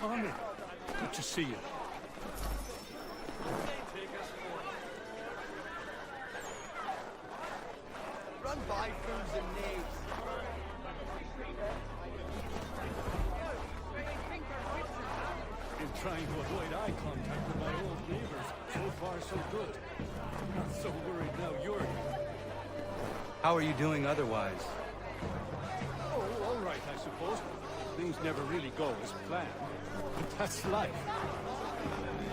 Connie, good to see you. Run by fools and knaves. Been trying to avoid eye contact with my old neighbors. So far, so good. Not so worried now you're here. How are you doing otherwise? Oh, all right, I suppose. Things never really go as planned. But that's life.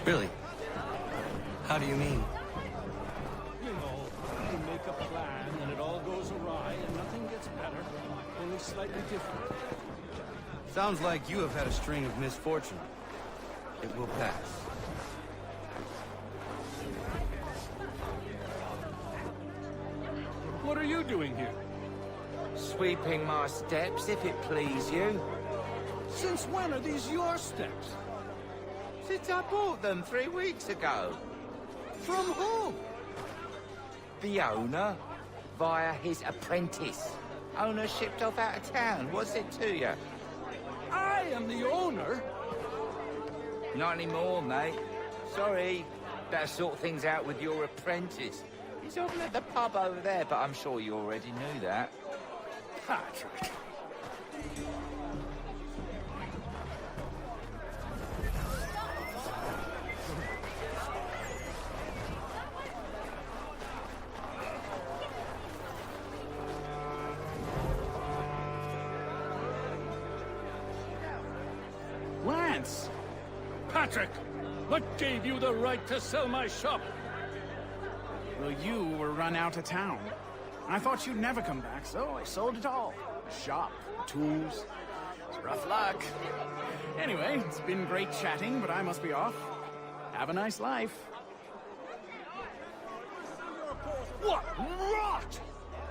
Really? How do you mean? You know, you make a plan and it all goes awry and nothing gets better, only slightly different. Sounds like you have had a string of misfortune. It will pass. What are you doing here? Sweeping my steps, if it please you. Since when are these your steps? Since I bought them 3 weeks ago. From whom? The owner, via his apprentice. Owner shipped off out of town. What's it to you? I am the owner? Not anymore, mate. Sorry. Better sort things out with your apprentice. He's over at the pub over there, but I'm sure you already knew that. Patrick. Lance! Patrick! What gave you the right to sell my shop? Well, you were run out of town. I thought you'd never come back, so I sold it all. The shop, the tools. It's rough luck. Anyway, it's been great chatting, but I must be off. Have a nice life. What rot!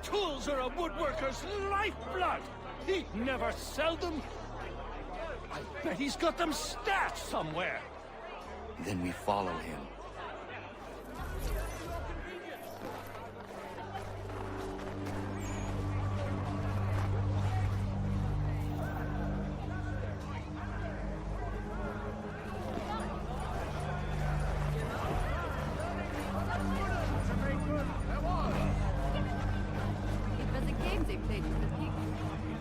Tools are a woodworker's lifeblood! He'd never sell them! I bet he's got them stashed somewhere! Then we follow him. It was a game they played with the king.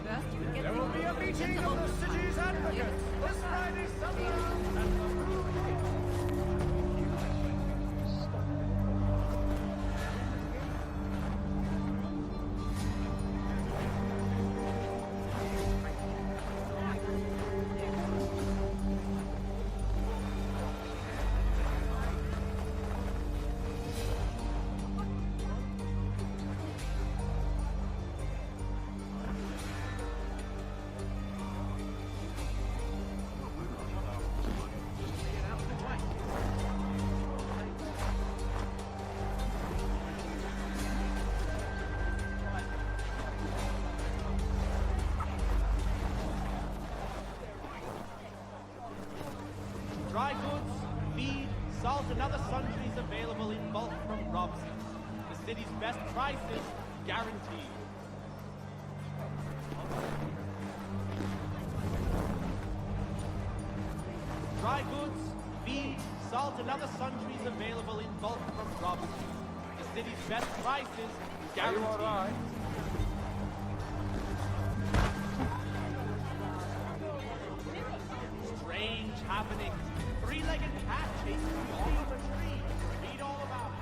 First, you would get There will be a meeting of the city's advocates this Friday summer. Dry goods, feed, salt, and other sundries available in bulk from Robson's. The city's best prices, guaranteed. Dry goods, feed, salt, and other sundries available in bulk from Robson's. The city's best prices, guaranteed. Strange happenings. Three-legged cat chasing you all over a tree. Read all about it.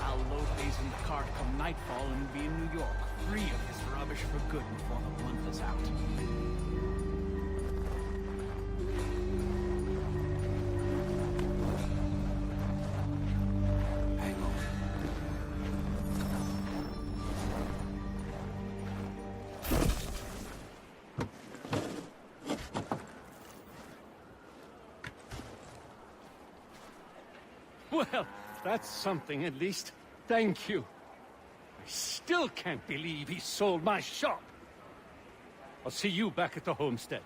I'll load these in the cart come nightfall and be in New York, free of this rubbish for good before the month is out. Hang on. Well, that's something at least. Thank you. I still can't believe he sold my shop. I'll see you back at the homestead.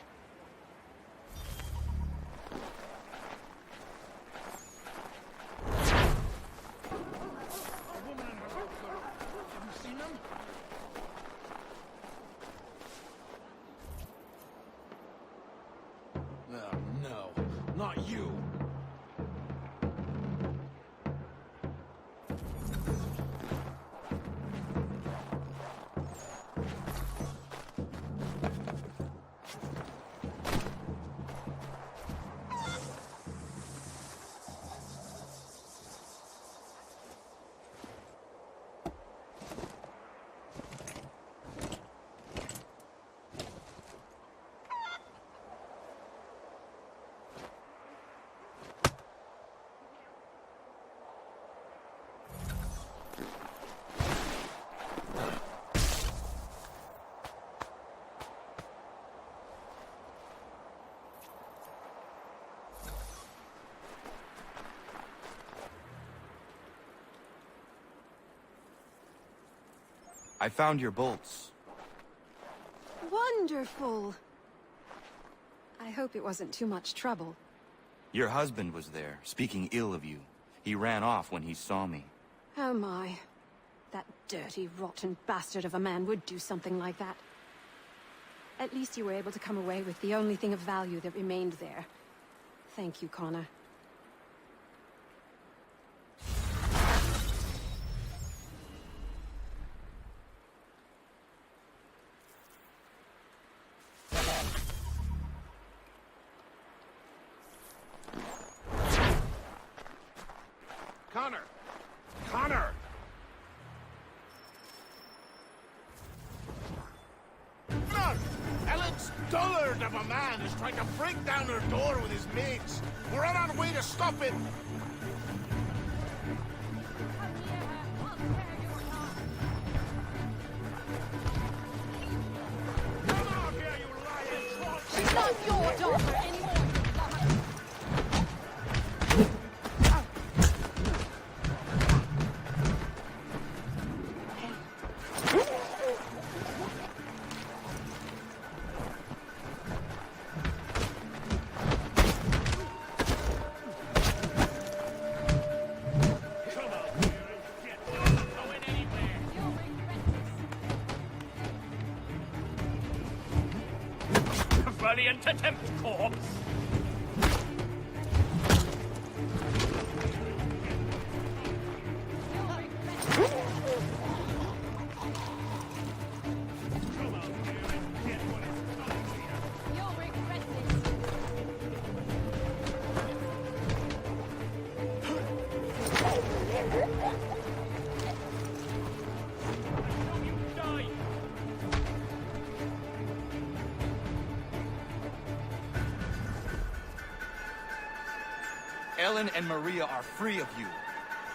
I found your bolts. Wonderful. I hope it wasn't too much trouble. Your husband was there, speaking ill of you. He ran off when he saw me. Oh my. That dirty, rotten bastard of a man would do something like that. At least you were able to come away with the only thing of value that remained there. Thank you, Connor. Connor! Connor! Run! Ellen's dullard of a man is trying to break down her door with his mates. We're on our way to stop him. Come out here, you lying twat! She's not your daughter anymore. Valiant attempt, corpse! You'll regret this. Die! Ellen and Maria are free of you.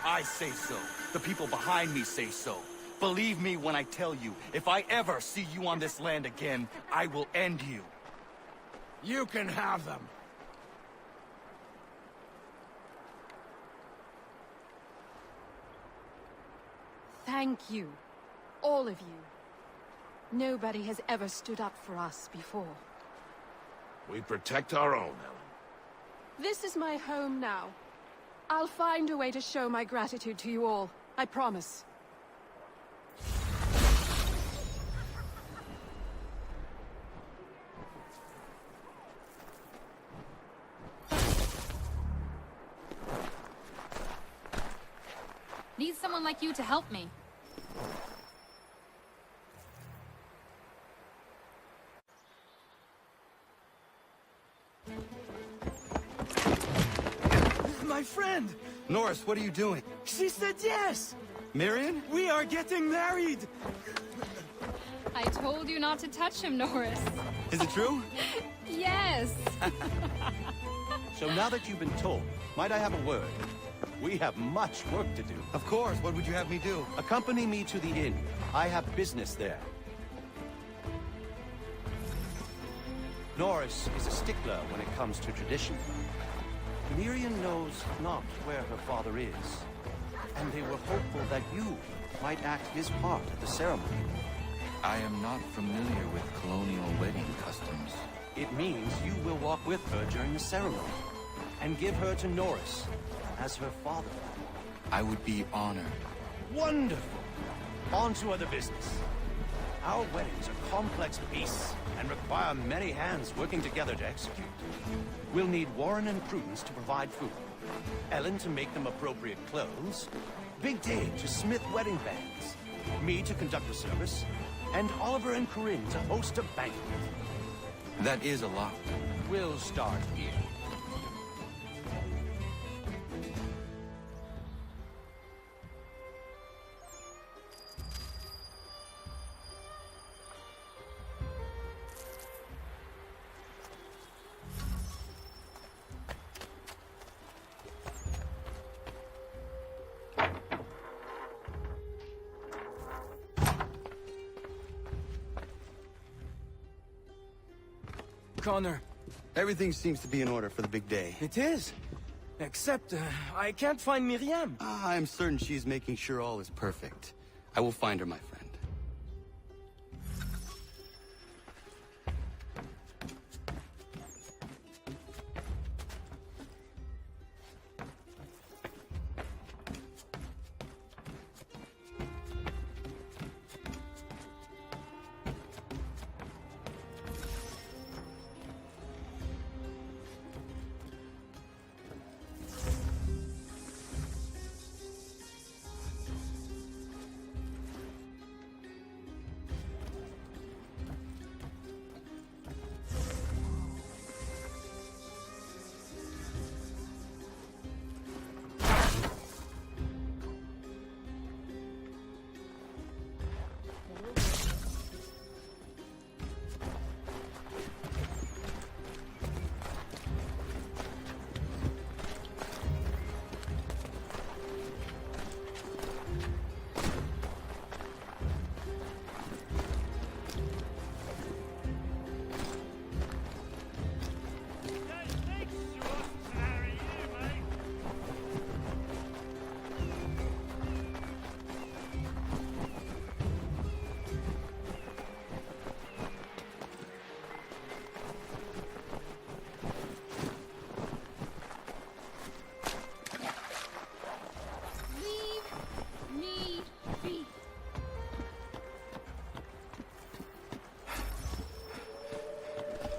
I say so. The people behind me say so. Believe me when I tell you, if I ever see you on this land again, I will end you. You can have them. Thank you. All of you. Nobody has ever stood up for us before. We protect our own, Ellen. This is my home now. I'll find a way to show my gratitude to you all. I promise. Need someone like you to help me. My friend! Norris, what are you doing? She said yes! Marion? We are getting married! I told you not to touch him, Norris. Is it true? Yes. So now that you've been told, might I have a word? We have much work to do. Of course. What would you have me do? Accompany me to the inn. I have business there. Norris is a stickler when it comes to tradition. Miriam knows not where her father is, and they were hopeful that you might act his part at the ceremony. I am not familiar with colonial wedding customs. It means you will walk with her during the ceremony, and give her to Norris as her father. I would be honored. Wonderful! On to other business. Our weddings are complex beasts and require many hands working together to execute. We'll need Warren and Prudence to provide food, Ellen to make them appropriate clothes, Big Dave to smith wedding bands, me to conduct the service, and Oliver and Corinne to host a banquet. That is a lot. We'll start here. Connor, Everything seems to be in order for the big day. it is. Except, I can't find Miriam. I'm certain she's making sure all is perfect. I will find her, my friend.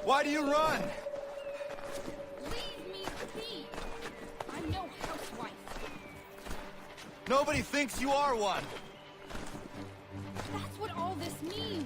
Why do you run? Leave me be! I'm no housewife. Nobody thinks you are one. That's what all this means.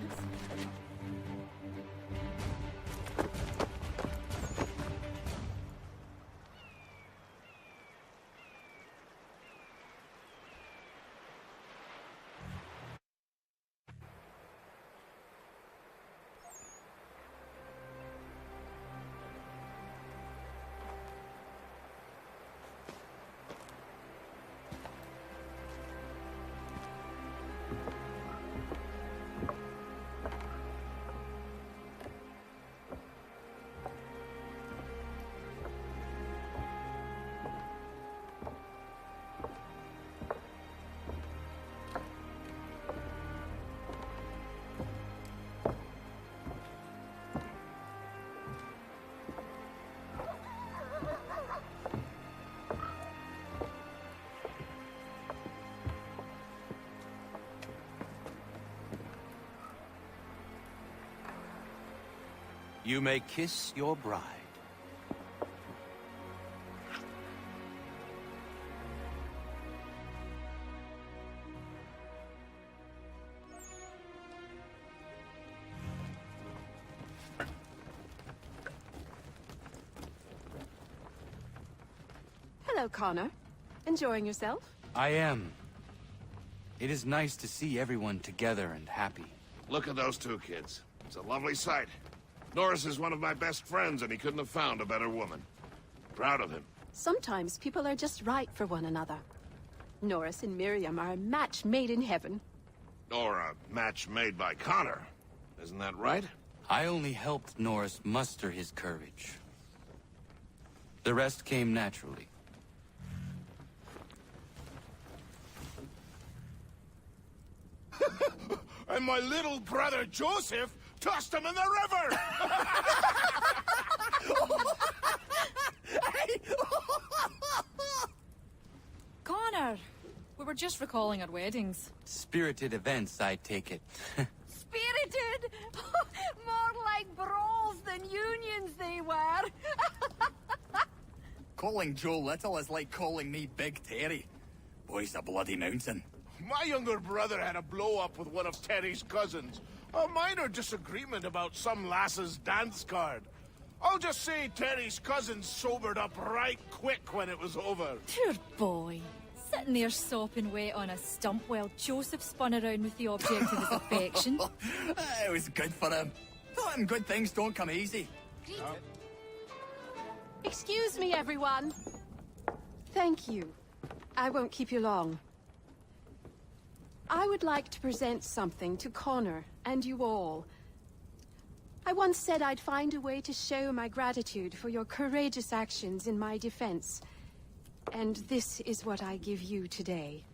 You may kiss your bride. Hello, Connor. Enjoying yourself? I am. It is nice to see everyone together and happy. Look at those two kids. It's a lovely sight. Norris is one of my best friends, and he couldn't have found a better woman. Proud of him. Sometimes people are just right for one another. Norris and Miriam are a match made in heaven. Or a match made by Connor. Isn't that right? I only helped Norris muster his courage. The rest came naturally. And my little brother Joseph tossed him in the river! Connor, we were just recalling our weddings. Spirited events, I take it. Spirited! More like brawls than unions they were. Calling Joe Little is like calling me Big Terry. Boy's a bloody mountain. My younger brother had a blow-up with one of Terry's cousins. A minor disagreement about some lass's dance card. I'll just say Terry's cousin sobered up right quick when it was over. Poor boy. Sitting there sopping wet on a stump while Joseph spun around with the object of his affection. It was good for him. Taught him good things don't come easy. Excuse me, everyone. Thank you. I won't keep you long. I would like to present something to Connor and you all. I once said I'd find a way to show my gratitude for your courageous actions in my defense. And this is what I give you today.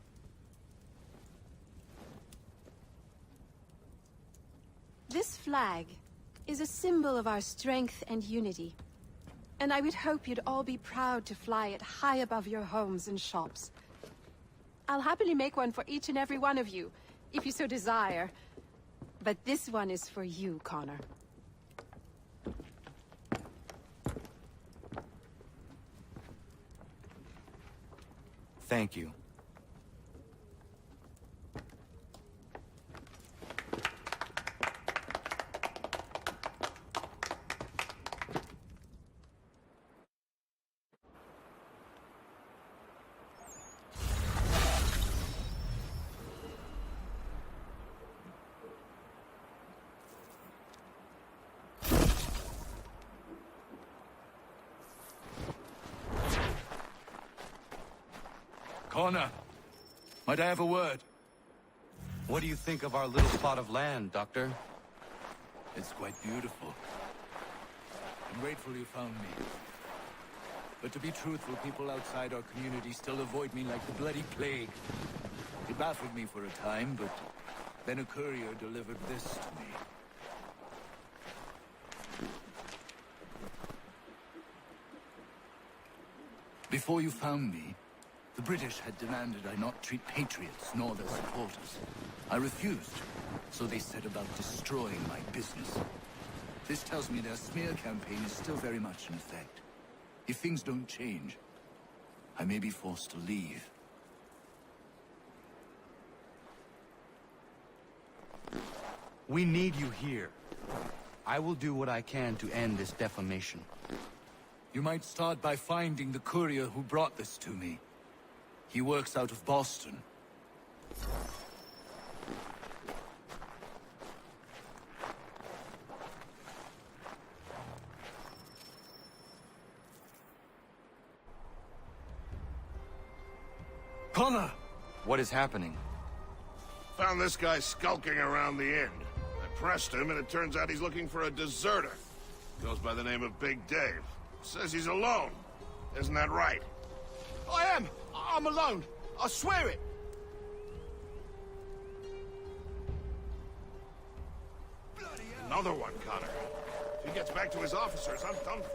This flag is a symbol of our strength and unity. And I would hope you'd all be proud to fly it high above your homes and shops. I'll happily make one for each and every one of you, if you so desire. But this one is for you, Connor. Thank you. Connor, might I have a word? What do you think of our little plot of land, Doctor? It's quite beautiful. I'm grateful you found me. But to be truthful, people outside our community still avoid me like the bloody plague. It baffled me for a time, but then a courier delivered this to me. Before you found me, the British had demanded I not treat patriots nor their supporters. I refused, so they set about destroying my business. This tells me their smear campaign is still very much in effect. If things don't change, I may be forced to leave. We need you here. I will do what I can to end this defamation. You might start by finding the courier who brought this to me. He works out of Boston. Connor! What is happening? Found this guy skulking around the inn. I pressed him, and it turns out he's looking for a deserter. Goes by the name of Big Dave. Says he's alone. Isn't that right? I am! I'm alone! I swear it! Another one, Connor. If he gets back to his officers, I'm done for.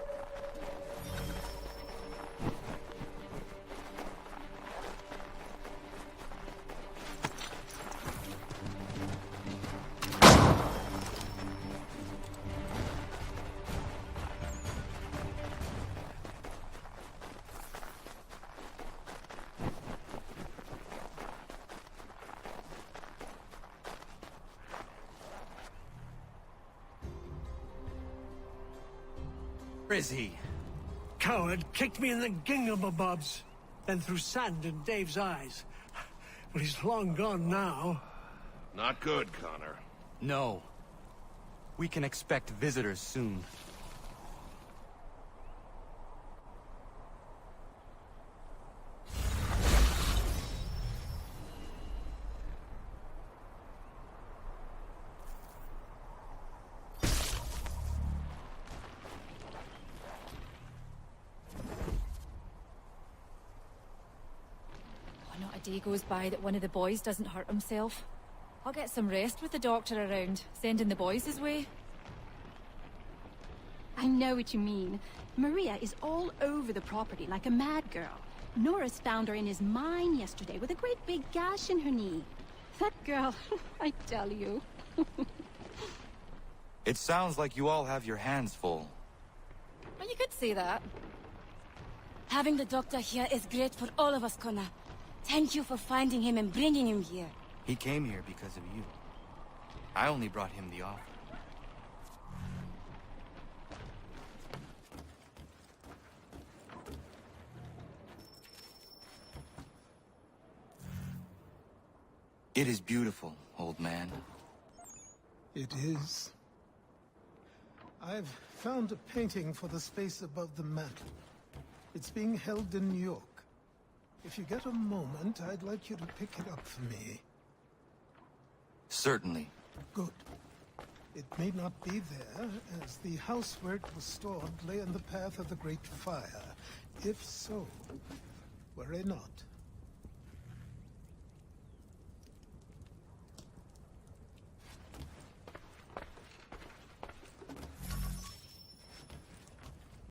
Where is he? Coward kicked me in the gingamabobs, then threw sand in Dave's eyes. But he's long gone now. Not good, Connor. No. We can expect visitors soon. Not a day goes by that one of the boys doesn't hurt himself. I'll get some rest with the doctor around, sending the boys his way. I know what you mean. Maria is all over the property like a mad girl. Norris found her in his mine yesterday with a great big gash in her knee. That girl, I tell you. It sounds like you all have your hands full. Well, you could say that. Having the doctor here is great for all of us, Connor. Thank you for finding him and bringing him here. He came here because of you. I only brought him the offer. It is beautiful, old man. It is. I've found a painting for the space above the mantel. It's being held in New York. If you get a moment, I'd like you to pick it up for me. Certainly. Good. It may not be there, as the house where it was stored lay in the path of the Great Fire. If so, worry not.